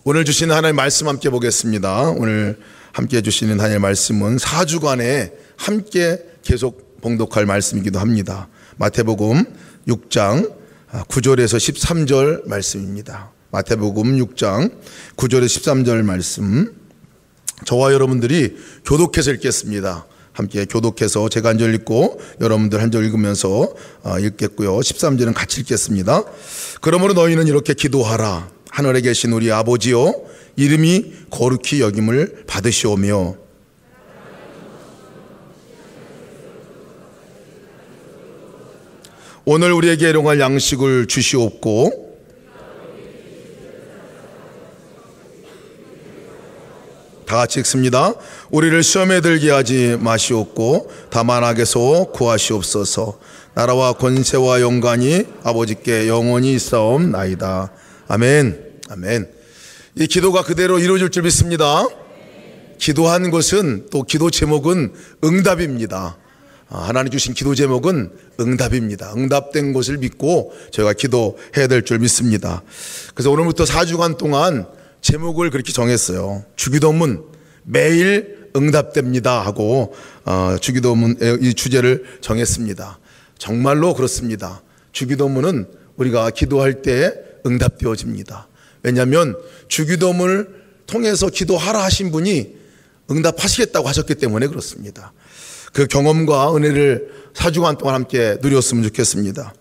오늘 주시는 하나님의 말씀 함께 보겠습니다. 오늘 함께 주시는 하나님의 말씀은 4주간에 함께 계속 봉독할 말씀이기도 합니다. 마태복음 6장 9절에서 13절 말씀입니다. 마태복음 6장 9절에서 13절 말씀, 저와 여러분들이 교독해서 읽겠습니다. 함께 교독해서 제가 한 절 읽고 여러분들 한 절 읽으면서 읽겠고요. 13절은 같이 읽겠습니다. 그러므로 너희는 이렇게 기도하라. 하늘에 계신 우리 아버지여, 이름이 거룩히 여김을 받으시오며 오늘 우리에게 일용할 양식을 주시옵고 다 같이 읽습니다. 우리를 시험에 들게 하지 마시옵고 다만 악에서 구하시옵소서. 나라와 권세와 영광이 아버지께 영원히 있사옵나이다. 아멘. 아멘. 이 기도가 그대로 이루어질 줄 믿습니다. 기도한 것은, 또 기도 제목은 응답입니다. 하나님 주신 기도 제목은 응답입니다. 응답된 것을 믿고 저희가 기도해야 될 줄 믿습니다. 그래서 오늘부터 4주간 동안 제목을 그렇게 정했어요. 주기도문 매일 응답됩니다 하고 주기도문 이 주제를 정했습니다. 정말로 그렇습니다. 주기도문은 우리가 기도할 때 응답되어집니다. 왜냐하면 주기도문을 통해서 기도하라 하신 분이 응답하시겠다고 하셨기 때문에 그렇습니다. 그 경험과 은혜를 4주간 동안 함께 누렸으면 좋겠습니다.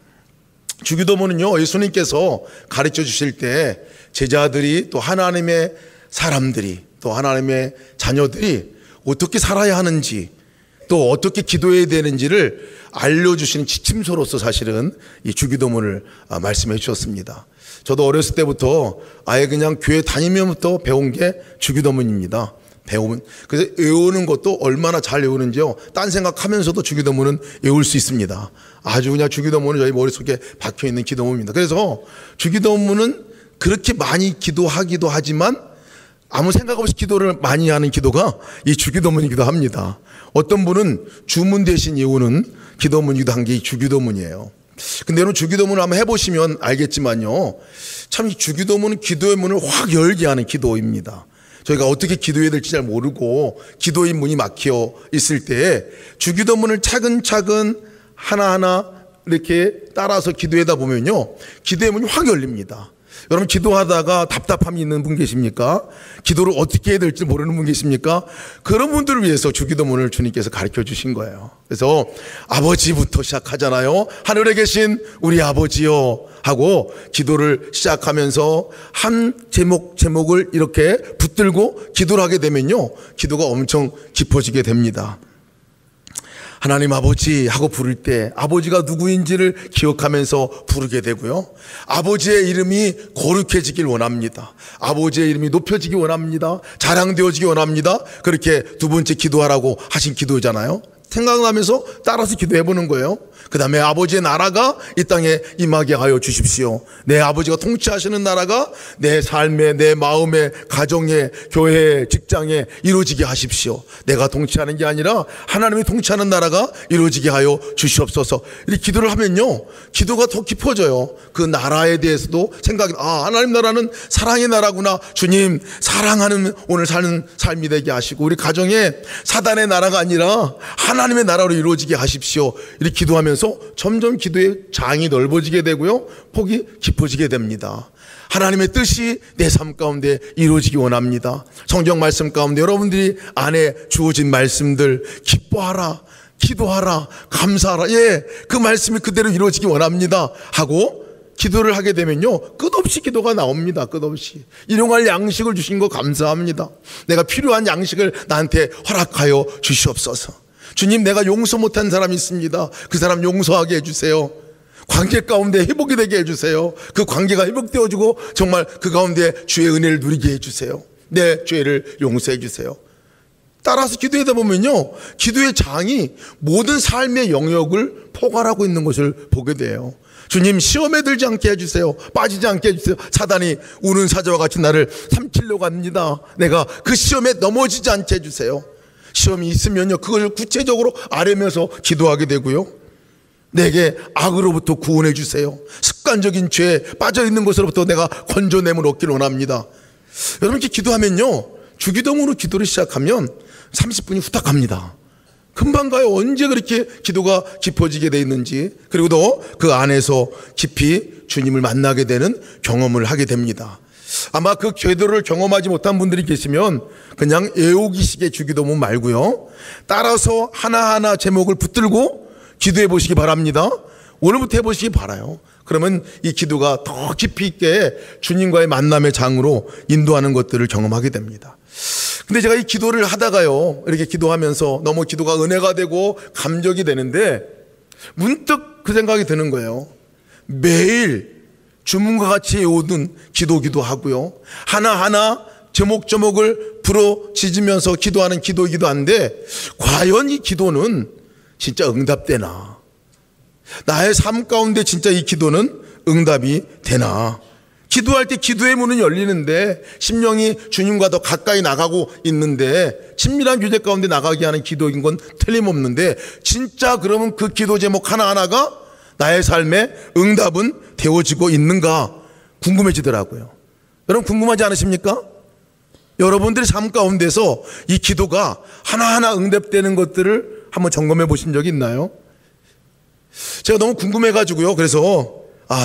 주기도문은요, 예수님께서 가르쳐 주실 때 제자들이, 또 하나님의 사람들이, 또 하나님의 자녀들이 어떻게 살아야 하는지, 또 어떻게 기도해야 되는지를 알려주시는 지침서로서 사실은 이 주기도문을 말씀해 주셨습니다. 저도 어렸을 때부터 아예 그냥 교회 다니면부터 배운 게 주기도문입니다. 그래서 외우는 것도 얼마나 잘 외우는지요, 딴 생각하면서도 주기도문은 외울 수 있습니다. 아주 그냥 주기도문은 저희 머릿속에 박혀있는 기도문입니다. 그래서 주기도문은 그렇게 많이 기도하기도 하지만 아무 생각 없이 기도를 많이 하는 기도가 이 주기도문이기도 합니다. 어떤 분은 주문 대신 외우는 기도문이기도 한 게 이 주기도문이에요. 근데 여러분, 주기도문을 한번 해보시면 알겠지만요, 참 이 주기도문은 기도의 문을 확 열게 하는 기도입니다. 저희가 어떻게 기도해야 될지 잘 모르고 기도의 문이 막혀 있을 때 주기도문을 차근차근 하나하나 이렇게 따라서 기도하다 보면요, 기도의 문이 확 열립니다. 여러분, 기도하다가 답답함이 있는 분 계십니까? 기도를 어떻게 해야 될지 모르는 분 계십니까? 그런 분들을 위해서 주기도문을 주님께서 가르쳐 주신 거예요. 그래서 아버지부터 시작하잖아요. 하늘에 계신 우리 아버지요 하고 기도를 시작하면서 한 제목을 이렇게 붙들고 기도를 하게 되면요, 기도가 엄청 깊어지게 됩니다. 하나님 아버지 하고 부를 때 아버지가 누구인지를 기억하면서 부르게 되고요, 아버지의 이름이 거룩해지길 원합니다. 아버지의 이름이 높여지기 원합니다. 자랑되어지기 원합니다. 그렇게 두 번째 기도하라고 하신 기도잖아요. 생각나면서 따라서 기도해보는 거예요. 그 다음에 아버지의 나라가 이 땅에 임하게 하여 주십시오. 내 아버지가 통치하시는 나라가 내 삶에, 내 마음에, 가정에, 교회에, 직장에 이루어지게 하십시오. 내가 통치하는 게 아니라 하나님이 통치하는 나라가 이루어지게 하여 주시옵소서. 이렇게 기도를 하면요, 기도가 더 깊어져요. 그 나라에 대해서도 생각이, 하나님 나라는 사랑의 나라구나. 주님, 사랑하는 오늘 사는 삶이 되게 하시고, 우리 가정에 사단의 나라가 아니라 하나님의 나라로 이루어지게 하십시오. 이렇게 기도하면서 점점 기도의 장이 넓어지게 되고요, 폭이 깊어지게 됩니다. 하나님의 뜻이 내 삶 가운데 이루어지기 원합니다. 성경 말씀 가운데 여러분들이 안에 주어진 말씀들, 기뻐하라, 기도하라, 감사하라, 그 말씀이 그대로 이루어지기 원합니다 하고 기도를 하게 되면요, 끝없이 기도가 나옵니다. 끝없이. 일용할 양식을 주신 거 감사합니다. 내가 필요한 양식을 나한테 허락하여 주시옵소서. 주님, 내가 용서 못한 사람이 있습니다. 그 사람 용서하게 해주세요. 관계 가운데 회복이 되게 해주세요. 그 관계가 회복되어지고 정말 그 가운데 주의 은혜를 누리게 해주세요. 내 죄를 용서해 주세요. 따라서 기도하다 보면요, 기도의 장이 모든 삶의 영역을 포괄하고 있는 것을 보게 돼요. 주님, 시험에 들지 않게 해주세요. 빠지지 않게 해주세요. 사단이 우는 사자와 같이 나를 삼키려고 합니다. 내가 그 시험에 넘어지지 않게 해주세요. 시험이 있으면요, 그걸 구체적으로 아뢰면서 기도하게 되고요, 내게 악으로부터 구원해 주세요. 습관적인 죄에 빠져있는 것으로부터 내가 건져냄을 얻기를 원합니다. 여러분 이렇게 기도하면요, 주기도문으로 기도를 시작하면 30분이 후딱 갑니다. 금방 가요. 언제 그렇게 기도가 깊어지게 돼 있는지. 그리고 또 그 안에서 깊이 주님을 만나게 되는 경험을 하게 됩니다. 아마 그 기도를 경험하지 못한 분들이 계시면 그냥 애호기식의 주기도문 말고요, 따라서 하나하나 제목을 붙들고 기도해 보시기 바랍니다. 오늘부터 해보시기 바라요. 그러면 이 기도가 더 깊이 있게 주님과의 만남의 장으로 인도하는 것들을 경험하게 됩니다. 근데 제가 이 기도를 하다가요, 이렇게 기도하면서 너무 기도가 은혜가 되고 감격이 되는데 문득 그 생각이 드는 거예요. 매일 주문과 같이 오든 기도기도 하고요, 하나하나 제목제목을 부러지면서 기도하는 기도이기도 한데, 과연 이 기도는 진짜 응답되나? 나의 삶 가운데 진짜 이 기도는 응답이 되나? 기도할 때 기도의 문은 열리는데 심령이 주님과 더 가까이 나가고 있는데, 친밀한 교제 가운데 나가게 하는 기도인 건 틀림없는데, 진짜 그러면 그 기도 제목 하나하나가 나의 삶에 응답은 되어지고 있는가 궁금해지더라고요. 여러분 궁금하지 않으십니까? 여러분들의 삶 가운데서 이 기도가 하나하나 응답되는 것들을 한번 점검해 보신 적이 있나요? 제가 너무 궁금해가지고요, 그래서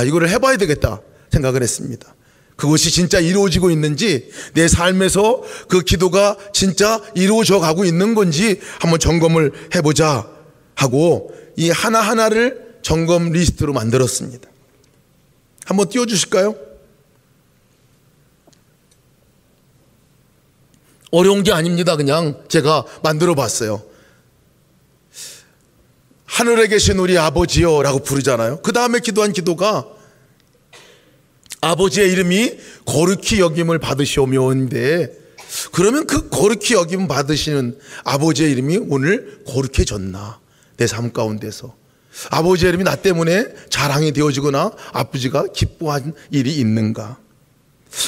이거를 해봐야 되겠다 생각을 했습니다. 그것이 진짜 이루어지고 있는지, 내 삶에서 그 기도가 진짜 이루어져 가고 있는 건지 한번 점검을 해보자 하고 이 하나하나를 점검 리스트로 만들었습니다. 한번 띄워주실까요? 어려운 게 아닙니다. 그냥 제가 만들어 봤어요. 하늘에 계신 우리 아버지요 라고 부르잖아요. 그 다음에 기도한 기도가 아버지의 이름이 거룩히 여김을 받으시오며인데, 그러면 그 거룩히 여김 받으시는 아버지의 이름이 오늘 거룩해졌나? 내 삶 가운데서 아버지의 이름이 나 때문에 자랑이 되어지거나 아버지가 기뻐한 일이 있는가?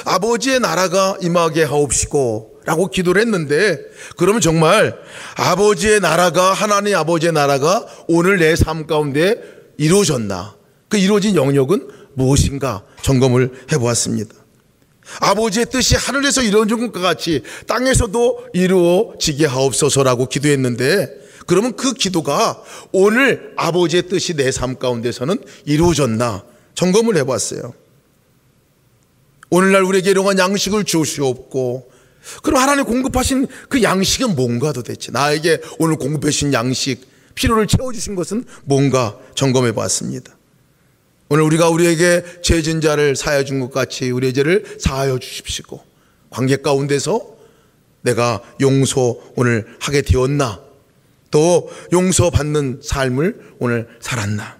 아버지의 나라가 임하게 하옵시고 라고 기도를 했는데, 그러면 정말 아버지의 나라가, 하나님 아버지의 나라가 오늘 내 삶 가운데 이루어졌나? 그 이루어진 영역은 무엇인가 점검을 해보았습니다. 아버지의 뜻이 하늘에서 이루어진 것과 같이 땅에서도 이루어지게 하옵소서라고 기도했는데, 그러면 그 기도가 오늘 아버지의 뜻이 내 삶 가운데서는 이루어졌나 점검을 해봤어요. 오늘날 우리에게 일용할 양식을 주시옵고, 그럼 하나님 공급하신 그 양식은 뭔가 도대체? 나에게 오늘 공급해 주신 양식, 필요를 채워주신 것은 뭔가 점검해 봤습니다. 오늘 우리가 우리에게 죄진 자를 사하여 준 것 같이 우리의 죄를 사하여 주십시고, 관계 가운데서 내가 용서 오늘 하게 되었나? 또 용서받는 삶을 오늘 살았나?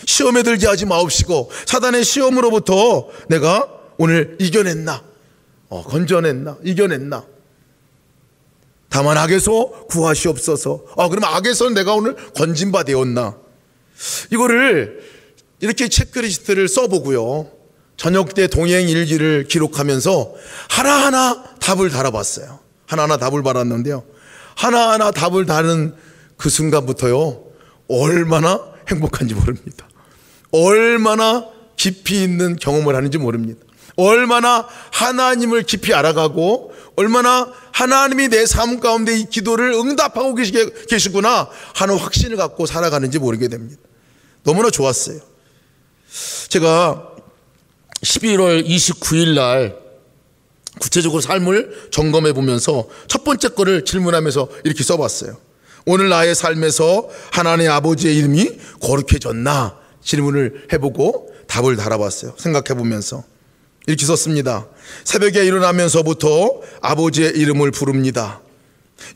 시험에 들게 하지 마옵시고 사단의 시험으로부터 내가 오늘 이겨냈나? 건져냈나? 이겨냈나? 다만 악에서 구하시옵소서. 그럼 악에서는 내가 오늘 건진 바 되었나? 이거를 이렇게 체크리스트를 써보고요, 저녁 때 동행 일기를 기록하면서 하나하나 답을 달아봤어요. 하나하나 답을 달았는데요, 하나하나 답을 다는 그 순간부터요, 얼마나 행복한지 모릅니다. 얼마나 깊이 있는 경험을 하는지 모릅니다. 얼마나 하나님을 깊이 알아가고, 얼마나 하나님이 내 삶 가운데 이 기도를 응답하고 계시구나 하는 확신을 갖고 살아가는지 모르게 됩니다. 너무나 좋았어요. 제가 11월 29일 날 구체적으로 삶을 점검해 보면서 첫 번째 거를 질문하면서 이렇게 써봤어요. 오늘 나의 삶에서 하나님 아버지의 이름이 거룩해졌나? 질문을 해보고 답을 달아봤어요. 생각해 보면서 이렇게 썼습니다. 새벽에 일어나면서부터 아버지의 이름을 부릅니다.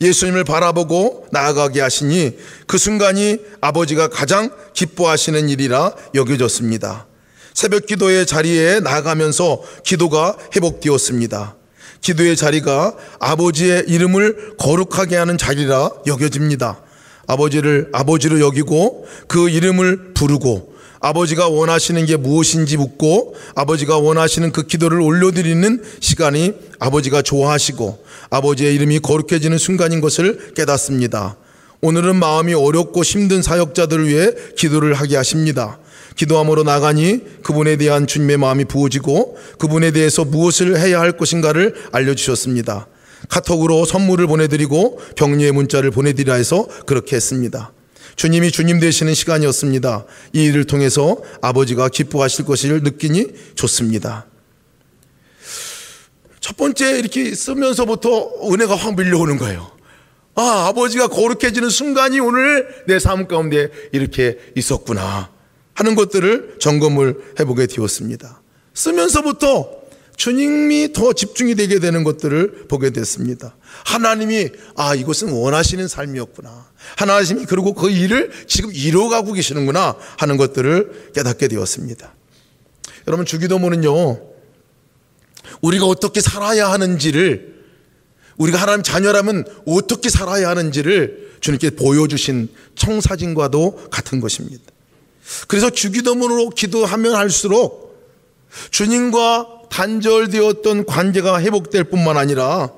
예수님을 바라보고 나아가게 하시니 그 순간이 아버지가 가장 기뻐하시는 일이라 여겨졌습니다. 새벽 기도의 자리에 나아가면서 기도가 회복되었습니다. 기도의 자리가 아버지의 이름을 거룩하게 하는 자리라 여겨집니다. 아버지로 여기고 그 이름을 부르고 아버지가 원하시는 게 무엇인지 묻고 아버지가 원하시는 그 기도를 올려드리는 시간이 아버지가 좋아하시고 아버지의 이름이 거룩해지는 순간인 것을 깨닫습니다. 오늘은 마음이 어렵고 힘든 사역자들을 위해 기도를 하게 하십니다. 기도함으로 나가니 그분에 대한 주님의 마음이 부어지고 그분에 대해서 무엇을 해야 할 것인가를 알려주셨습니다. 카톡으로 선물을 보내드리고 격려의 문자를 보내드리라 해서 그렇게 했습니다. 주님이 주님 되시는 시간이었습니다. 이 일을 통해서 아버지가 기뻐하실 것을 느끼니 좋습니다. 첫 번째 이렇게 쓰면서부터 은혜가 확 밀려오는 거예요. 아버지가 거룩해지는 순간이 오늘 내 삶 가운데 이렇게 있었구나 하는 것들을 점검을 해보게 되었습니다. 쓰면서부터 주님이 더 집중이 되게 되는 것들을 보게 됐습니다. 하나님이 이것은 원하시는 삶이었구나, 하나님이 그리고 그 일을 지금 이루어가고 계시는구나 하는 것들을 깨닫게 되었습니다. 여러분, 주기도문은요, 우리가 어떻게 살아야 하는지를, 우리가 하나님 자녀라면 어떻게 살아야 하는지를 주님께 보여주신 청사진과도 같은 것입니다. 그래서 주기도문으로 기도하면 할수록 주님과 단절되었던 관계가 회복될 뿐만 아니라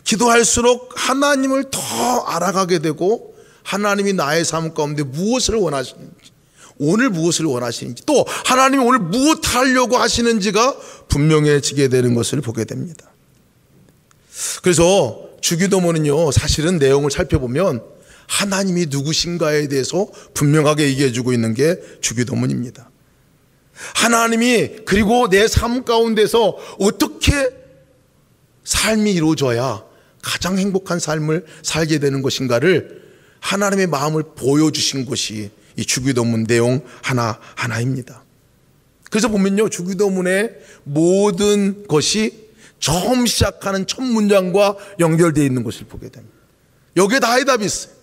기도할수록 하나님을 더 알아가게 되고 하나님이 나의 삶 가운데 무엇을 원하시는지, 오늘 무엇을 원하시는지, 또 하나님이 오늘 무엇 하려고 하시는지가 분명해지게 되는 것을 보게 됩니다. 그래서 주기도문은요, 사실은 내용을 살펴보면 하나님이 누구신가에 대해서 분명하게 얘기해주고 있는 게 주기도문입니다. 하나님이 그리고 내 삶 가운데서 어떻게 삶이 이루어져야 가장 행복한 삶을 살게 되는 것인가를 하나님의 마음을 보여주신 것이 이 주기도문 내용 하나입니다. 그래서 보면요, 주기도문의 모든 것이 처음 시작하는 첫 문장과 연결되어 있는 것을 보게 됩니다. 여기에 다 해답이 있어요.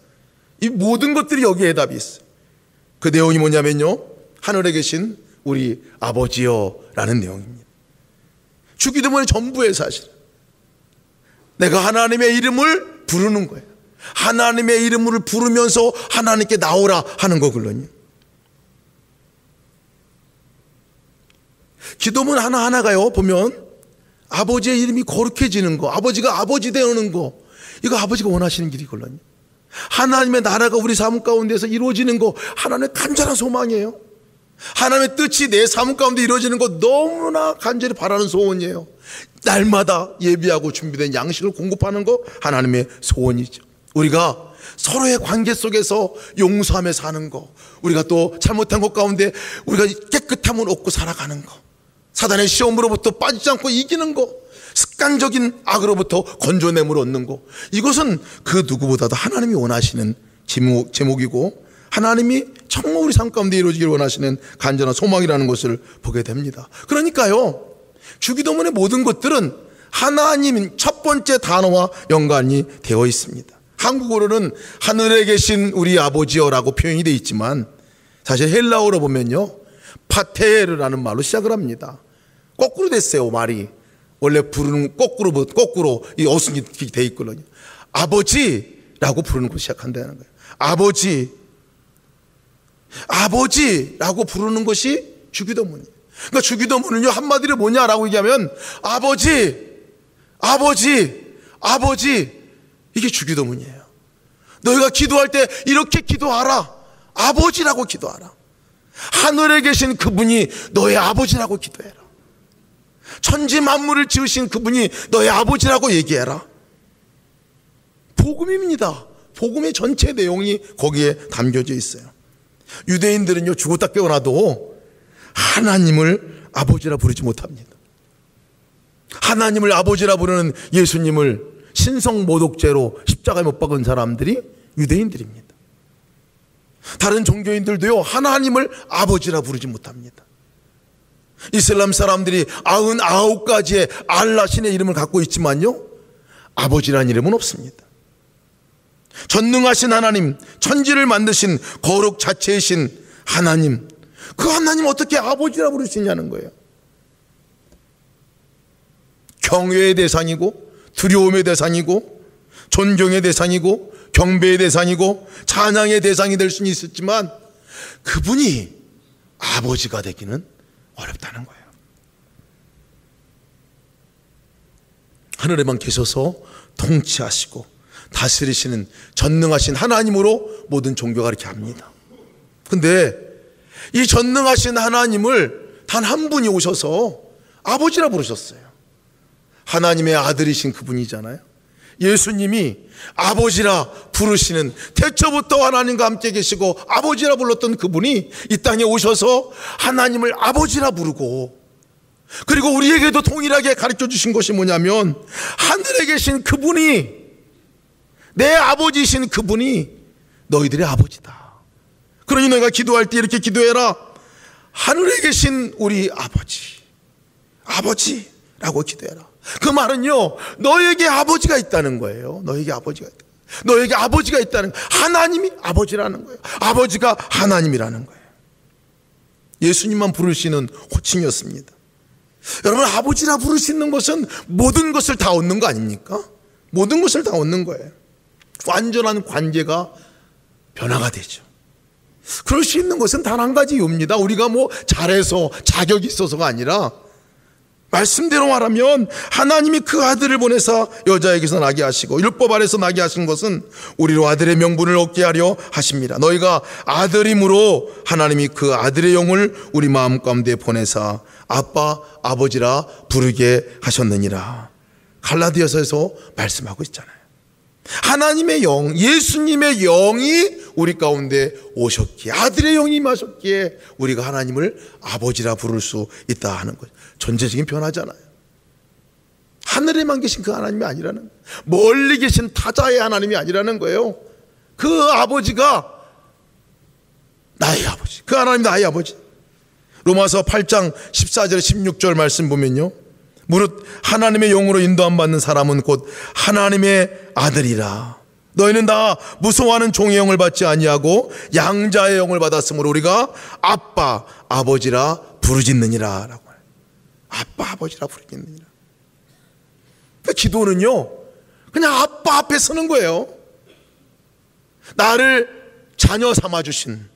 이 모든 것들이 여기에 해답이 있어요. 그 내용이 뭐냐면요, 하늘에 계신 우리 아버지여 라는 내용입니다. 주기도문의 전부의 사실, 내가 하나님의 이름을 부르는 거예요. 하나님의 이름을 부르면서 하나님께 나오라 하는 거거든요. 기도문 하나하나가요, 보면 아버지의 이름이 거룩해지는 거, 아버지가 아버지 되는 거, 이거 아버지가 원하시는 길이거든요. 하나님의 나라가 우리 삶 가운데서 이루어지는 거, 하나님의 간절한 소망이에요. 하나님의 뜻이 내 삶 가운데 이루어지는 거 너무나 간절히 바라는 소원이에요. 날마다 예비하고 준비된 양식을 공급하는 거 하나님의 소원이죠. 우리가 서로의 관계 속에서 용서하며 사는 거, 우리가 또 잘못한 것 가운데 우리가 깨끗함을 얻고 살아가는 거, 사단의 시험으로부터 빠지지 않고 이기는 거, 습관적인 악으로부터 건져냄을 얻는 거, 이것은 그 누구보다도 하나님이 원하시는 제목이고 하나님이 정말 우리 삶 가운데 이루어지기를 원하시는 간절한 소망이라는 것을 보게 됩니다. 그러니까요, 주기도문의 모든 것들은 하나님 첫 번째 단어와 연관이 되어 있습니다. 한국어로는 하늘에 계신 우리 아버지여라고 표현이 되어 있지만 사실 헬라어로 보면요, 파테르라는 말로 시작을 합니다. 거꾸로 됐어요, 말이. 원래 부르는 거꾸로 이 어순이 되어 있거든요. 아버지라고 부르는 것을 시작한다는 거예요. 아버지라고 부르는 것이 주기도문이에요. 그러니까 주기도문은요, 한마디로 뭐냐라고 얘기하면 아버지, 이게 주기도문이에요. 너희가 기도할 때 이렇게 기도하라. 아버지라고 기도하라. 하늘에 계신 그분이 너의 아버지라고 기도해라. 천지 만물을 지으신 그분이 너의 아버지라고 얘기해라. 복음입니다. 복음의 전체 내용이 거기에 담겨져 있어요. 유대인들은요, 죽었다 깨어나도 하나님을 아버지라 부르지 못합니다. 하나님을 아버지라 부르는 예수님을 신성모독죄로 십자가에 못 박은 사람들이 유대인들입니다. 다른 종교인들도요, 하나님을 아버지라 부르지 못합니다. 이슬람 사람들이 99가지의 알라 신의 이름을 갖고 있지만요, 아버지라는 이름은 없습니다. 전능하신 하나님, 천지를 만드신 거룩 자체이신 하나님, 그 하나님 어떻게 아버지라 부를 수 있냐는 거예요. 경외의 대상이고 두려움의 대상이고 존경의 대상이고 경배의 대상이고 찬양의 대상이 될 수는 있었지만 그분이 아버지가 되기는 어렵다는 거예요. 하늘에만 계셔서 통치하시고 다스리시는 전능하신 하나님으로 모든 종교가 이렇게 합니다. 근데 이 전능하신 하나님을 단 한 분이 오셔서 아버지라 부르셨어요. 하나님의 아들이신 그분이잖아요. 예수님이 아버지라 부르시는, 태초부터 하나님과 함께 계시고 아버지라 불렀던 그분이 이 땅에 오셔서 하나님을 아버지라 부르고, 그리고 우리에게도 동일하게 가르쳐 주신 것이 뭐냐면, 하늘에 계신 그분이, 내 아버지이신 그분이 너희들의 아버지다. 그러니 너희가 기도할 때 이렇게 기도해라. 하늘에 계신 우리 아버지라고 기도해라. 그 말은요, 너에게 아버지가 있다는 거예요. 너에게 아버지가 있다는 거예요. 하나님이 아버지라는 거예요. 아버지가 하나님이라는 거예요. 예수님만 부르시는 호칭이었습니다. 여러분, 아버지라 부르시는 것은 모든 것을 다 얻는 거 아닙니까? 모든 것을 다 얻는 거예요. 완전한 관계가 변화가 되죠. 그럴 수 있는 것은 단 한 가지 이유입니다. 우리가 잘해서 자격이 있어서가 아니라, 말씀대로 말하면 하나님이 그 아들을 보내사 여자에게서 나게 하시고 율법 아래서 나게 하신 것은 우리로 아들의 명분을 얻게 하려 하십니다. 너희가 아들임으로 하나님이 그 아들의 영을 우리 마음 가운데 보내사 아빠, 아버지라 부르게 하셨느니라. 갈라디아서에서 말씀하고 있잖아요. 하나님의 영, 예수님의 영이 우리 가운데 오셨기에, 아들의 영이 임하셨기에 우리가 하나님을 아버지라 부를 수 있다 하는 거죠. 전제적인 변화잖아요. 하늘에만 계신 그 하나님이 아니라는 거예요. 멀리 계신 타자의 하나님이 아니라는 거예요. 그 아버지가 나의 아버지, 그 하나님 나의 아버지. 로마서 8장 14절 16절 말씀 보면요, 무릇 하나님의 영으로 인도함 받는 사람은 곧 하나님의 아들이라. 너희는 다 무서워하는 종의 영을 받지 아니하고 양자의 영을 받았으므로 우리가 아빠, 아버지라 부르짖느니라 라고 해요. 아빠, 아버지라 부르짖느니라. 그러니까 기도는요, 그냥 아빠 앞에 서는 거예요. 나를 자녀 삼아주신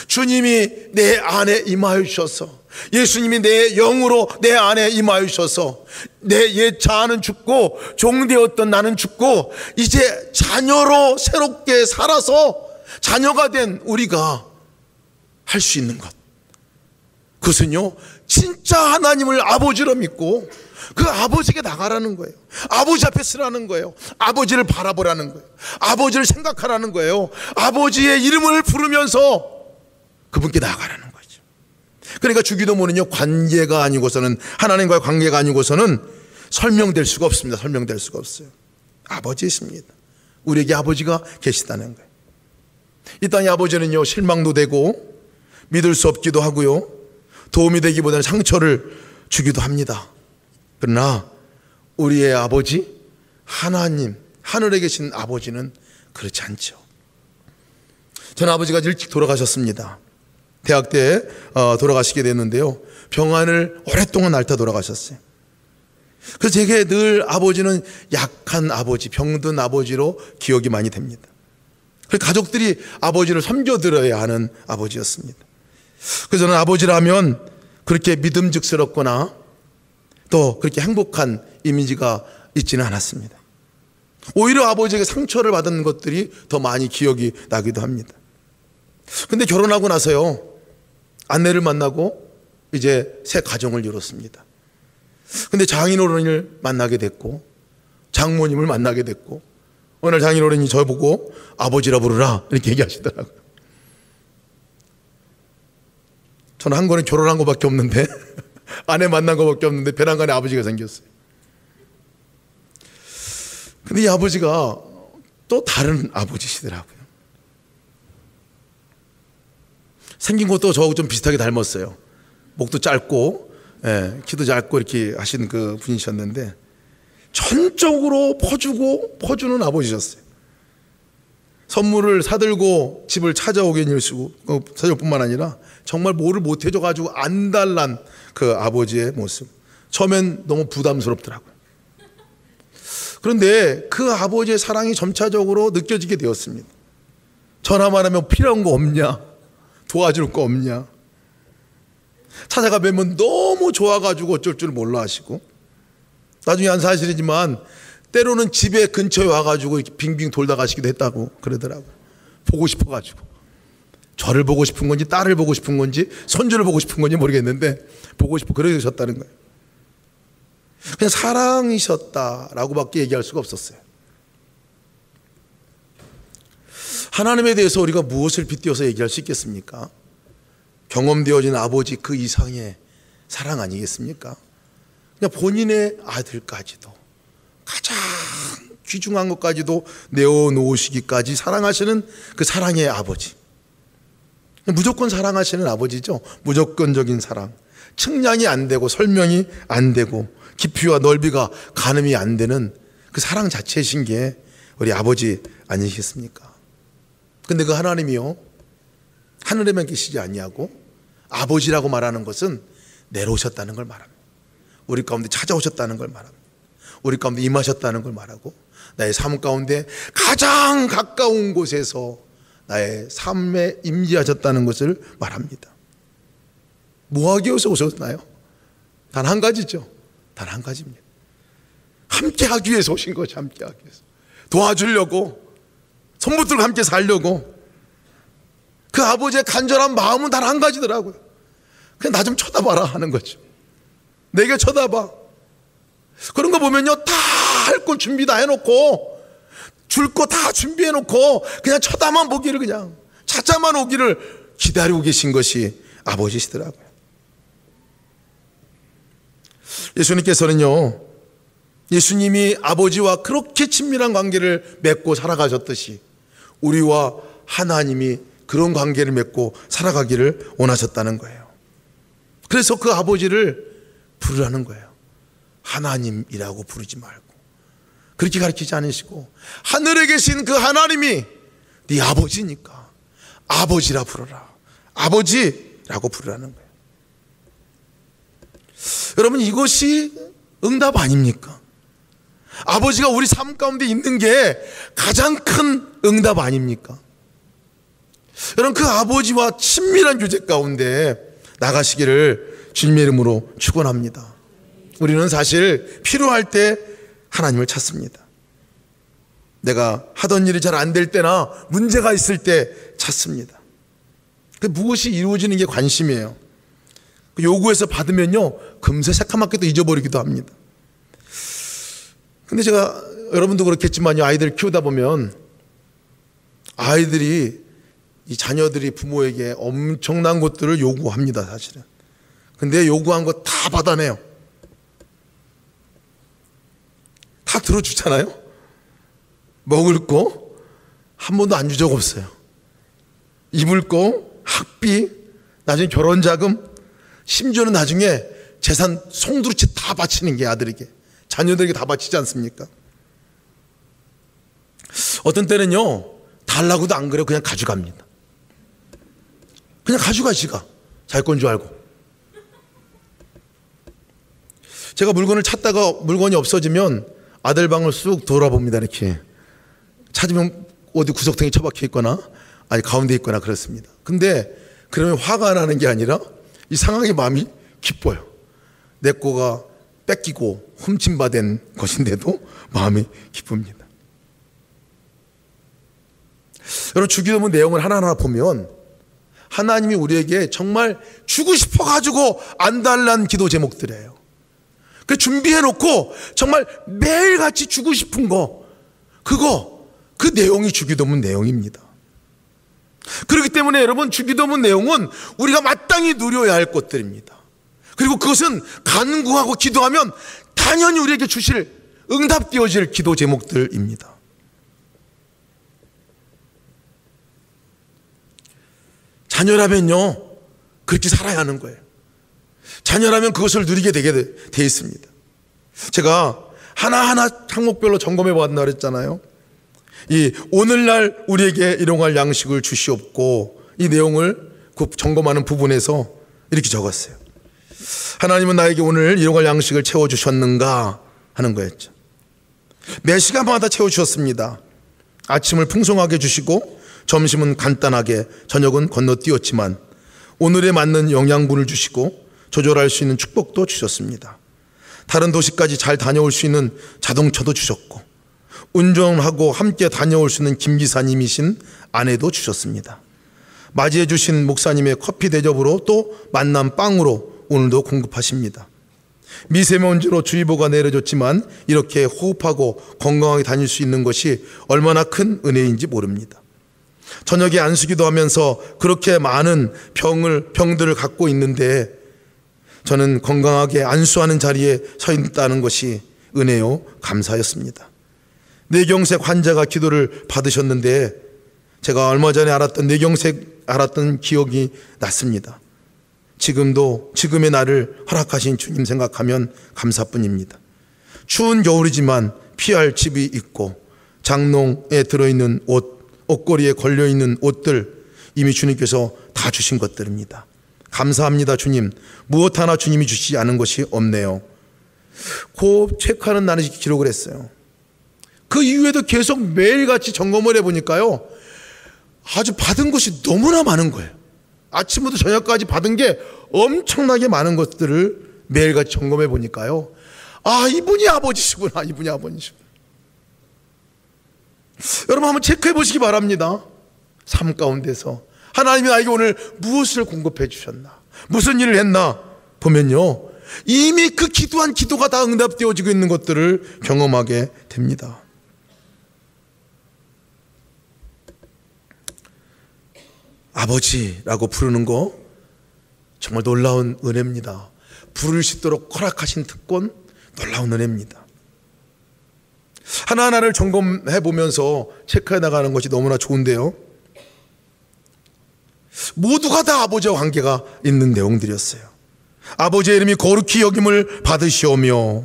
주님이 내 안에 임하여 주셔서, 예수님이 내 영으로 내 안에 임하여 주셔서 내 옛 자아는 죽고 종되었던 나는 죽고 이제 자녀로 새롭게 살아서 자녀가 된 우리가 할 수 있는 것, 그것은요, 진짜 하나님을 아버지로 믿고 그 아버지에게 나가라는 거예요. 아버지 앞에 서라는 거예요. 아버지를 바라보라는 거예요. 아버지를 생각하라는 거예요. 아버지의 이름을 부르면서 그분께 나아가라는 거예요. 그러니까 주기도문은요, 관계가 아니고서는, 하나님과의 관계가 아니고서는 설명될 수가 없습니다. 설명될 수가 없어요. 아버지이십니다. 우리에게 아버지가 계시다는 거예요. 이 땅의 아버지는요, 실망도 되고 믿을 수 없기도 하고요, 도움이 되기보다는 상처를 주기도 합니다. 그러나 우리의 아버지 하나님, 하늘에 계신 아버지는 그렇지 않죠. 저는 아버지가 일찍 돌아가셨습니다. 대학 때 돌아가시게 됐는데요, 병환을 오랫동안 앓다 돌아가셨어요. 그래서 제게 늘 아버지는 약한 아버지, 병든 아버지로 기억이 많이 됩니다. 그래서 가족들이 아버지를 섬겨드려야 하는 아버지였습니다. 그래서 저는 아버지라면 그렇게 믿음직스럽거나 또 그렇게 행복한 이미지가 있지는 않았습니다. 오히려 아버지에게 상처를 받은 것들이 더 많이 기억이 나기도 합니다. 근데 결혼하고 나서요, 아내를 만나고 이제 새 가정을 이뤘습니다. 근데 장인어른을 만나게 됐고 장모님을 만나게 됐고, 어느 날 장인어른이 저보고 아버지라 부르라 이렇게 얘기하시더라고요. 저는 한 거는 결혼한 것밖에 없는데 아내 만난 것밖에 없는데 배란간에 아버지가 생겼어요. 근데 이 아버지가 또 다른 아버지시더라고요. 생긴 것도 저하고 좀 비슷하게 닮았어요. 목도 짧고, 키도 짧고 이렇게 하신 그 분이셨는데 전적으로 퍼주는 아버지셨어요. 선물을 사들고 집을 찾아오게 일수고 사줄 뿐만 아니라 정말 뭐를 못 해줘가지고 안달난 그 아버지의 모습, 처음엔 너무 부담스럽더라고요. 그런데 그 아버지의 사랑이 점차적으로 느껴지게 되었습니다. 전화만 하면 필요한 거 없냐, 도와줄 거 없냐, 찾아가 뵈면 너무 좋아가지고 어쩔 줄 몰라 하시고, 나중에 한 사실이지만 때로는 집에 근처에 와가지고 이렇게 빙빙 돌다 가시기도 했다고 그러더라고요. 보고 싶어가지고. 저를 보고 싶은 건지 딸을 보고 싶은 건지 손주를 보고 싶은 건지 모르겠는데 보고 싶어 그러셨다는 거예요. 그냥 사랑이셨다라고밖에 얘기할 수가 없었어요. 하나님에 대해서 우리가 무엇을 빗대어서 얘기할 수 있겠습니까? 경험되어진 아버지 그 이상의 사랑 아니겠습니까? 그냥 본인의 아들까지도 가장 귀중한 것까지도 내어놓으시기까지 사랑하시는 그 사랑의 아버지. 무조건 사랑하시는 아버지죠. 무조건적인 사랑. 측량이 안 되고 설명이 안 되고 깊이와 넓이가 가늠이 안 되는 그 사랑 자체이신 게 우리 아버지 아니시겠습니까? 근데 그 하나님이요, 하늘에만 계시지 아니하고 아버지라고 말하는 것은 내려오셨다는 걸 말합니다. 우리 가운데 찾아오셨다는 걸 말합니다. 우리 가운데 임하셨다는 걸 말하고 나의 삶 가운데 가장 가까운 곳에서 나의 삶에 임재하셨다는 것을 말합니다. 뭐하기 위해서 오셨나요? 단 한 가지죠. 단 한 가지입니다. 함께 하기 위해서 오신 거죠. 함께 하기 위해서. 도와주려고, 손붙들고 함께 살려고. 그 아버지의 간절한 마음은 단 한 가지더라고요. 그냥 나 좀 쳐다봐라 하는 거죠. 내게 쳐다봐. 그런 거 보면요, 다 할 걸 준비 다 해놓고 줄 거 다 준비해놓고 그냥 쳐다만 보기를, 그냥 찾아만 오기를 기다리고 계신 것이 아버지시더라고요. 예수님께서는요, 예수님이 아버지와 그렇게 친밀한 관계를 맺고 살아가셨듯이 우리와 하나님이 그런 관계를 맺고 살아가기를 원하셨다는 거예요. 그래서 그 아버지를 부르라는 거예요. 하나님이라고 부르지 말고, 그렇게 가르치지 않으시고 하늘에 계신 그 하나님이 네 아버지니까 아버지라 부르라, 아버지라고 부르라는 거예요. 여러분, 이것이 응답 아닙니까? 아버지가 우리 삶 가운데 있는 게 가장 큰 응답 아닙니까? 여러분, 그 아버지와 친밀한 교제 가운데 나가시기를 주님의 이름으로 축원합니다. 우리는 사실 필요할 때 하나님을 찾습니다. 내가 하던 일이 잘 안 될 때나 문제가 있을 때 찾습니다. 그 무엇이 이루어지는 게 관심이에요. 요구해서 받으면요, 금세 새카맣게 또 잊어버리기도 합니다. 근데 제가, 여러분도 그렇겠지만요, 아이들 키우다 보면 아이들이, 이 자녀들이 부모에게 엄청난 것들을 요구합니다, 사실은. 근데 요구한 거 다 받아내요. 다 들어주잖아요. 먹을 거 한 번도 안 준 적 없어요. 입을 거, 학비, 나중에 결혼 자금, 심지어는 나중에 재산 송두리째 다 바치는 게 아들에게, 자녀들에게 다 바치지 않습니까? 어떤 때는요, 달라고도 안 그래요. 그냥 가져갑니다. 그냥 가져가, 지가 자기 건 줄 알고. 제가 물건을 찾다가 물건이 없어지면 아들 방을 쑥 돌아봅니다. 이렇게 찾으면 어디 구석탱이 처박혀 있거나 아니 가운데 있거나 그렇습니다. 근데 그러면 화가 나는 게 아니라 이상하게 마음이 기뻐요. 내 거가 뺏기고 훔침받은 것인데도 마음이 기쁩니다. 여러분, 주기도문 내용을 하나하나 보면 하나님이 우리에게 정말 주고 싶어가지고 안 달란 기도 제목들이에요. 그 준비해놓고 정말 매일같이 주고 싶은 거, 그 내용이 주기도문 내용입니다. 그렇기 때문에 여러분, 주기도문 내용은 우리가 마땅히 누려야 할 것들입니다. 그리고 그것은 간구하고 기도하면 당연히 우리에게 주실, 응답되어질 기도 제목들입니다. 자녀라면요, 그렇게 살아야 하는 거예요. 자녀라면 그것을 누리게 되게 돼 있습니다. 제가 하나하나 항목별로 점검해 봤나 그랬잖아요. 이 오늘날 우리에게 일용할 양식을 주시옵고, 이 내용을 그 점검하는 부분에서 이렇게 적었어요. 하나님은 나에게 오늘 일용할 양식을 채워주셨는가 하는 거였죠. 매 시간마다 채워주셨습니다. 아침을 풍성하게 주시고 점심은 간단하게, 저녁은 건너뛰었지만 오늘에 맞는 영양분을 주시고 조절할 수 있는 축복도 주셨습니다. 다른 도시까지 잘 다녀올 수 있는 자동차도 주셨고, 운전하고 함께 다녀올 수 있는 김기사님이신 아내도 주셨습니다. 맞이해 주신 목사님의 커피 대접으로 또 만난 빵으로 오늘도 공급하십니다. 미세먼지로 주의보가 내려졌지만 이렇게 호흡하고 건강하게 다닐 수 있는 것이 얼마나 큰 은혜인지 모릅니다. 저녁에 안수기도 하면서 그렇게 많은 병들을 갖고 있는데 저는 건강하게 안수하는 자리에 서 있다는 것이 은혜요 감사였습니다. 뇌경색 환자가 기도를 받으셨는데 제가 얼마 전에 뇌경색 알았던 기억이 났습니다. 지금의 나를 허락하신 주님 생각하면 감사뿐입니다. 추운 겨울이지만 피할 집이 있고 장롱에 들어있는 옷걸이에 걸려있는 옷들 이미 주님께서 다 주신 것들입니다. 감사합니다. 주님. 무엇 하나 주님이 주시지 않은 것이 없네요. 그 체크하는 날을 기록을 했어요. 그 이후에도 계속 매일같이 점검을 해보니까요, 아주 받은 것이 너무나 많은 거예요. 아침부터 저녁까지 받은 게 엄청나게 많은 것들을 매일같이 점검해 보니까요, 아, 이분이 아버지시구나. 이분이 아버지시구나. 여러분 한번 체크해 보시기 바랍니다. 삶 가운데서 하나님이 나에게 오늘 무엇을 공급해 주셨나, 무슨 일을 했나 보면요, 이미 그 기도한 기도가 다 응답되어지고 있는 것들을 경험하게 됩니다. 아버지라고 부르는 거 정말 놀라운 은혜입니다. 부를 수 있도록 허락하신 특권, 놀라운 은혜입니다. 하나하나를 점검해 보면서 체크해 나가는 것이 너무나 좋은데요, 모두가 다 아버지와 관계가 있는 내용들이었어요. 아버지의 이름이 거룩히 여김을 받으시오며,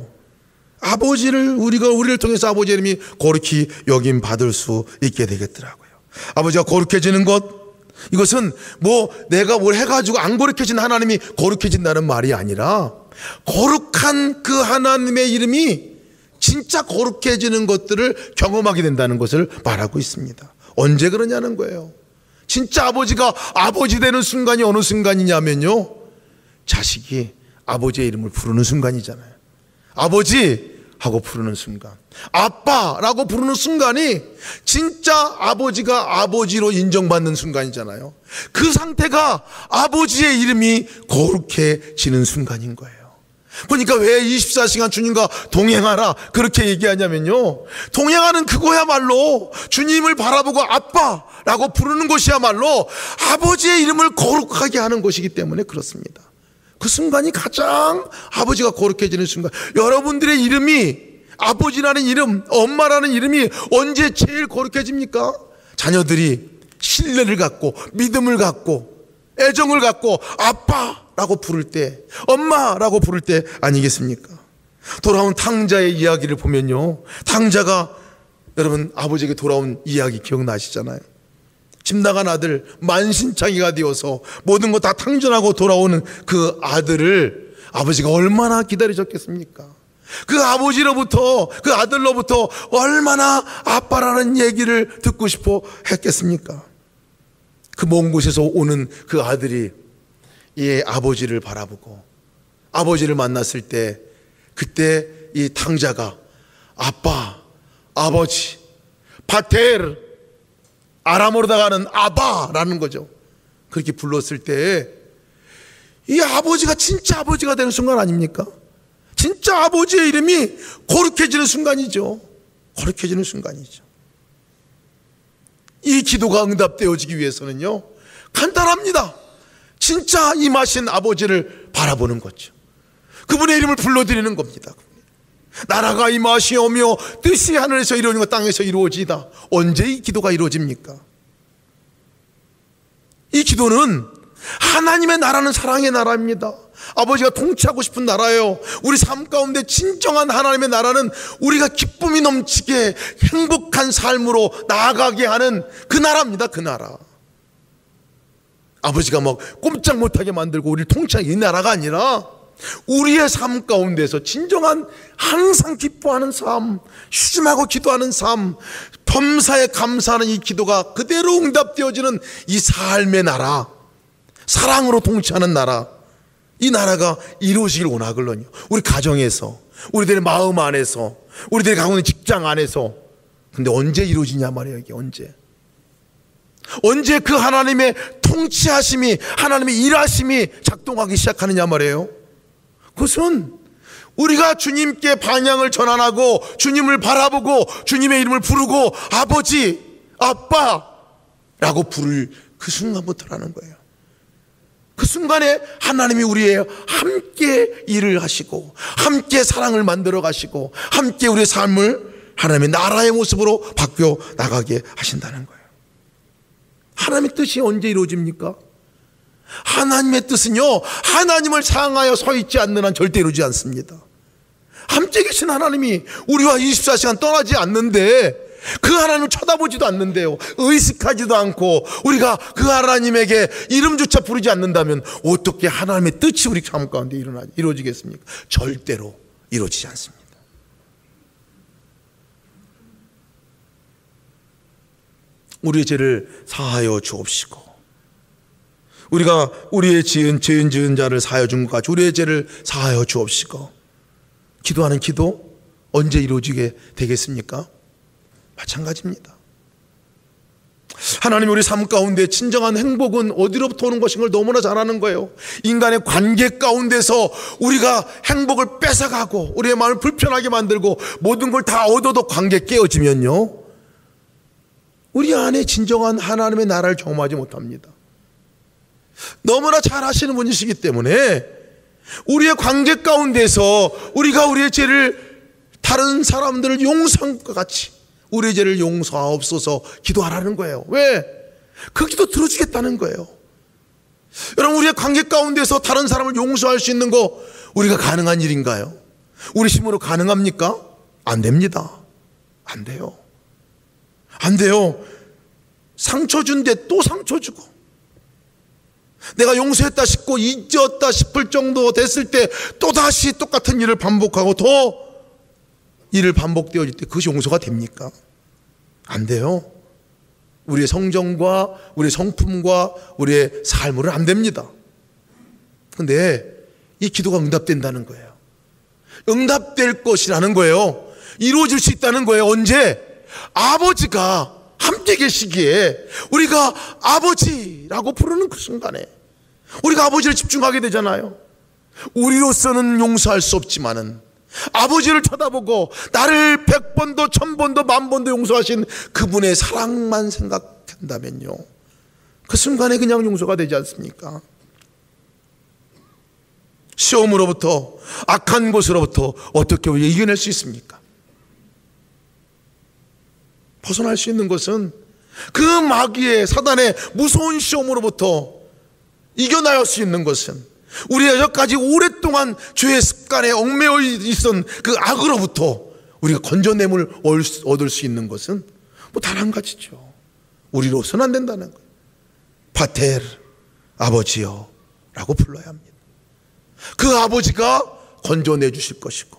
우리를 통해서 아버지의 이름이 거룩히 여김 받을 수 있게 되겠더라고요. 아버지가 거룩해지는 것, 이것은 내가 뭘 해가지고 안 거룩해진 하나님이 거룩해진다는 말이 아니라, 거룩한 그 하나님의 이름이 진짜 거룩해지는 것들을 경험하게 된다는 것을 말하고 있습니다. 언제 그러냐는 거예요. 진짜 아버지가 아버지 되는 순간이 어느 순간이냐면요, 자식이 아버지의 이름을 부르는 순간이잖아요. 아버지 하고 부르는 순간, 아빠라고 부르는 순간이 진짜 아버지가 아버지로 인정받는 순간이잖아요. 그 상태가 아버지의 이름이 거룩해지는 순간인 거예요. 그러니까 왜 24시간 주님과 동행하라 그렇게 얘기하냐면요, 동행하는 그거야말로 주님을 바라보고 아빠라고 부르는 것이야말로 아버지의 이름을 거룩하게 하는 것이기 때문에 그렇습니다. 그 순간이 가장 아버지가 거룩해지는 순간. 여러분들의 이름이, 아버지라는 이름, 엄마라는 이름이 언제 제일 거룩해집니까? 자녀들이 신뢰를 갖고 믿음을 갖고 애정을 갖고 아빠라고 부를 때, 엄마라고 부를 때 아니겠습니까? 돌아온 탕자의 이야기를 보면요, 탕자가 여러분 아버지에게 돌아온 이야기 기억나시잖아요. 집 나간 아들, 만신창이가 되어서 모든 거 다 탕전하고 돌아오는 그 아들을 아버지가 얼마나 기다리셨겠습니까? 그 아버지로부터, 그 아들로부터 얼마나 아빠라는 얘기를 듣고 싶어 했겠습니까? 그 먼 곳에서 오는 그 아들이 이 아버지를 바라보고 아버지를 만났을 때, 그때 이 탕자가 아빠, 아버지, 파테르, 아람어로다가는 아바라는 거죠. 그렇게 불렀을 때 이 아버지가 진짜 아버지가 되는 순간 아닙니까? 진짜 아버지의 이름이 거룩해지는 순간이죠. 거룩해지는 순간이죠. 이 기도가 응답되어지기 위해서는요, 간단합니다. 진짜 임하신 아버지를 바라보는 거죠. 그분의 이름을 불러드리는 겁니다. 나라가 임하시오며 뜻이 하늘에서 이루어진 것 땅에서 이루어지다. 언제 이 기도가 이루어집니까? 이 기도는 하나님의 나라는 사랑의 나라입니다. 아버지가 통치하고 싶은 나라예요. 우리 삶 가운데 진정한 하나님의 나라는 우리가 기쁨이 넘치게 행복한 삶으로 나아가게 하는 그 나라입니다. 그 나라. 아버지가 막 꼼짝 못하게 만들고 우리를 통치하는 이 나라가 아니라, 우리의 삶 가운데서 진정한 항상 기뻐하는 삶, 휴심하고 기도하는 삶, 범사에 감사하는 이 기도가 그대로 응답되어지는 이 삶의 나라, 사랑으로 통치하는 나라, 이 나라가 이루어지길 원하거든요. 우리 가정에서, 우리들의 마음 안에서, 우리들이 가고 있는 직장 안에서. 근데 언제 이루어지냐 말이에요. 이게 언제 그 하나님의 통치하심이, 하나님의 일하심이 작동하기 시작하느냐 말이에요. 그것은 우리가 주님께 반향을 전환하고 주님을 바라보고 주님의 이름을 부르고 아버지, 아빠라고 부를 그 순간부터라는 거예요. 그 순간에 하나님이 우리의 함께 일을 하시고 함께 사랑을 만들어 가시고 함께 우리의 삶을 하나님의 나라의 모습으로 바뀌어 나가게 하신다는 거예요. 하나님의 뜻이 언제 이루어집니까? 하나님의 뜻은요, 하나님을 향하여 서 있지 않는 한 절대 이루어지지 않습니다. 함께 계신 하나님이 우리와 24시간 떠나지 않는데, 그 하나님을 쳐다보지도 않는데요, 의식하지도 않고 우리가 그 하나님에게 이름조차 부르지 않는다면 어떻게 하나님의 뜻이 우리 삶 가운데 이루어지겠습니까? 절대로 이루어지지 않습니다. 우리의 죄를 사하여 주옵시고, 우리가 우리의 죄 지은 자를 사하여 준 것 같이 우리의 죄를 사하여 주옵시고, 기도하는 기도 언제 이루어지게 되겠습니까? 마찬가지입니다. 하나님 우리 삶 가운데 진정한 행복은 어디로부터 오는 것인 걸 너무나 잘 아는 거예요. 인간의 관계 가운데서 우리가 행복을 뺏어가고 우리의 마음을 불편하게 만들고 모든 걸 다 얻어도 관계 깨어지면요, 우리 안에 진정한 하나님의 나라를 경험하지 못합니다. 너무나 잘 아시는 분이시기 때문에 우리의 관계 가운데서 우리가 우리의 죄를, 다른 사람들을 용서한 것 같이 우리의 죄를 용서하옵소서 기도하라는 거예요. 왜? 그 기도 들어주겠다는 거예요. 여러분, 우리의 관계 가운데서 다른 사람을 용서할 수 있는 거 우리가 가능한 일인가요? 우리 힘으로 가능합니까? 안 됩니다. 안 돼요. 안 돼요. 상처 준데 또 상처 주고, 내가 용서했다 싶고 잊었다 싶을 정도 됐을 때 또다시 똑같은 일을 반복하고 더 일을 반복되어질 때 그것이 용서가 됩니까? 안 돼요. 우리의 성정과 우리의 성품과 우리의 삶으로는 안 됩니다. 그런데 이 기도가 응답된다는 거예요. 응답될 것이라는 거예요. 이루어질 수 있다는 거예요. 언제? 아버지가 함께 계시기에 우리가 아버지라고 부르는 그 순간에 우리가 아버지를 집중하게 되잖아요. 우리로서는 용서할 수 없지만은 아버지를 쳐다보고 나를 100번도 1000번도 10,000번도 용서하신 그분의 사랑만 생각한다면요, 그 순간에 그냥 용서가 되지 않습니까? 시험으로부터, 악한 것으로부터 어떻게 우리가 이겨낼 수 있습니까? 벗어날 수 있는 것은 그 마귀의, 사단의 무서운 시험으로부터 이겨나갈 수 있는 것은 우리가 여기까지 오랫동안 죄의 습관에 얽매여 있던 그 악으로부터 우리가 건져냄을 얻을 수 있는 것은 뭐 단 한 가지죠. 우리로서는 안 된다는 거예요. 파테르, 아버지요 라고 불러야 합니다. 그 아버지가 건져내 주실 것이고,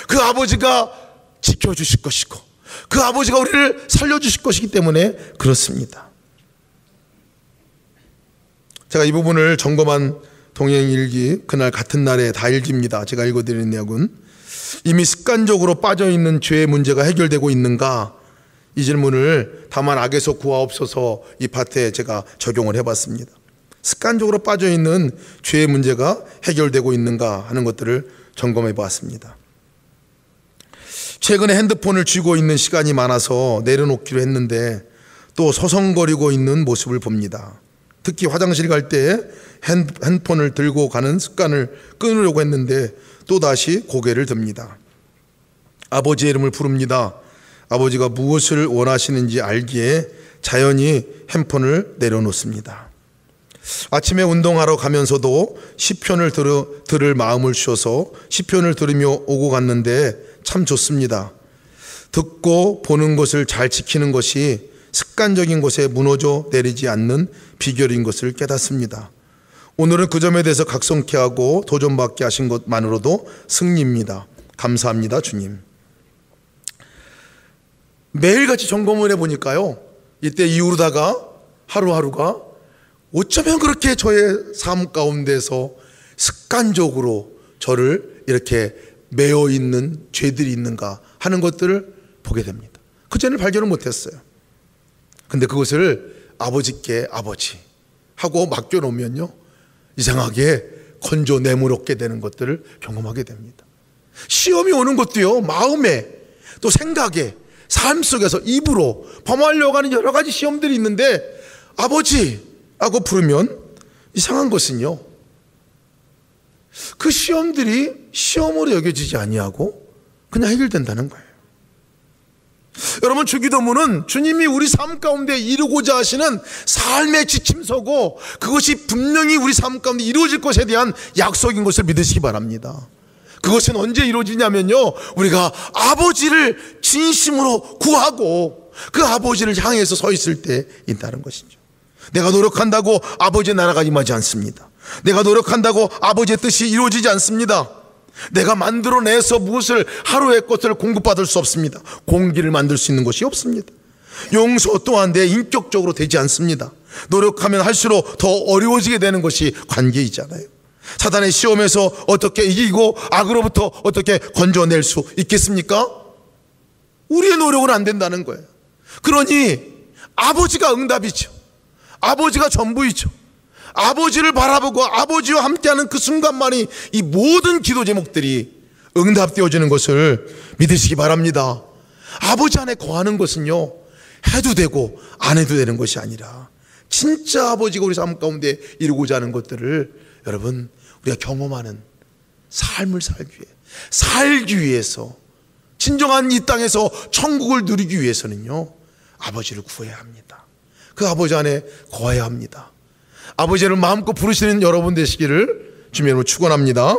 그 아버지가 지켜주실 것이고, 그 아버지가 우리를 살려주실 것이기 때문에 그렇습니다. 제가 이 부분을 점검한 동행일기, 그날 같은 날의 다일기입니다. 제가 읽어드리는 내용은 이미 습관적으로 빠져있는 죄의 문제가 해결되고 있는가, 이 질문을 다만 악에서 구하옵소서 이 파트에 제가 적용을 해봤습니다. 습관적으로 빠져있는 죄의 문제가 해결되고 있는가 하는 것들을 점검해 보았습니다. 최근에 핸드폰을 쥐고 있는 시간이 많아서 내려놓기로 했는데 또 서성거리고 있는 모습을 봅니다. 특히 화장실 갈 때 핸드폰을 들고 가는 습관을 끊으려고 했는데 또다시 고개를 듭니다. 아버지의 이름을 부릅니다. 아버지가 무엇을 원하시는지 알기에 자연히 핸드폰을 내려놓습니다. 아침에 운동하러 가면서도 시편을 들을 마음을 주셔서 시편을 들으며 오고 갔는데 참 좋습니다. 듣고 보는 것을 잘 지키는 것이 습관적인 것에 무너져 내리지 않는 비결인 것을 깨닫습니다. 오늘은 그 점에 대해서 각성케 하고 도전받게 하신 것만으로도 승리입니다. 감사합니다, 주님. 매일같이 점검을 해보니까요, 이때 이후로다가 하루하루가 어쩌면 그렇게 저의 삶 가운데서 습관적으로 저를 이렇게 매여 있는 죄들이 있는가 하는 것들을 보게 됩니다. 그전에 발견을 못했어요. 근데 그것을 아버지께 아버지 하고 맡겨놓으면요, 이상하게 건져 내물었게 되는 것들을 경험하게 됩니다. 시험이 오는 것도요, 마음에 또 생각에 삶 속에서 입으로 범하려고 하는 여러 가지 시험들이 있는데 아버지라고 부르면 이상한 것은요, 그 시험들이 시험으로 여겨지지 아니하고 그냥 해결된다는 거예요. 여러분, 주기도문은 주님이 우리 삶 가운데 이루고자 하시는 삶의 지침서고 그것이 분명히 우리 삶 가운데 이루어질 것에 대한 약속인 것을 믿으시기 바랍니다. 그것은 언제 이루어지냐면요, 우리가 아버지를 진심으로 구하고 그 아버지를 향해서 서 있을 때 있다는 것이죠. 내가 노력한다고 아버지의 나라가 임하지 않습니다. 내가 노력한다고 아버지의 뜻이 이루어지지 않습니다. 내가 만들어내서 무엇을 하루의 것을 공급받을 수 없습니다. 공기를 만들 수 있는 것이 없습니다. 용서 또한 내 인격적으로 되지 않습니다. 노력하면 할수록 더 어려워지게 되는 것이 관계이잖아요. 사단의 시험에서 어떻게 이기고 악으로부터 어떻게 건져낼 수 있겠습니까? 우리의 노력은 안 된다는 거예요. 그러니 아버지가 응답이죠. 아버지가 전부이죠. 아버지를 바라보고 아버지와 함께하는 그 순간만이 이 모든 기도 제목들이 응답되어지는 것을 믿으시기 바랍니다. 아버지 안에 거하는 것은요, 해도 되고 안 해도 되는 것이 아니라 진짜 아버지가 우리 삶 가운데 이루고자 하는 것들을 여러분, 우리가 경험하는 삶을 살기 위해서, 진정한 이 땅에서 천국을 누리기 위해서는요, 아버지를 구해야 합니다. 그 아버지 안에 거해야 합니다. 아버지를 마음껏 부르시는 여러분 되시기를 주님으로 축원합니다.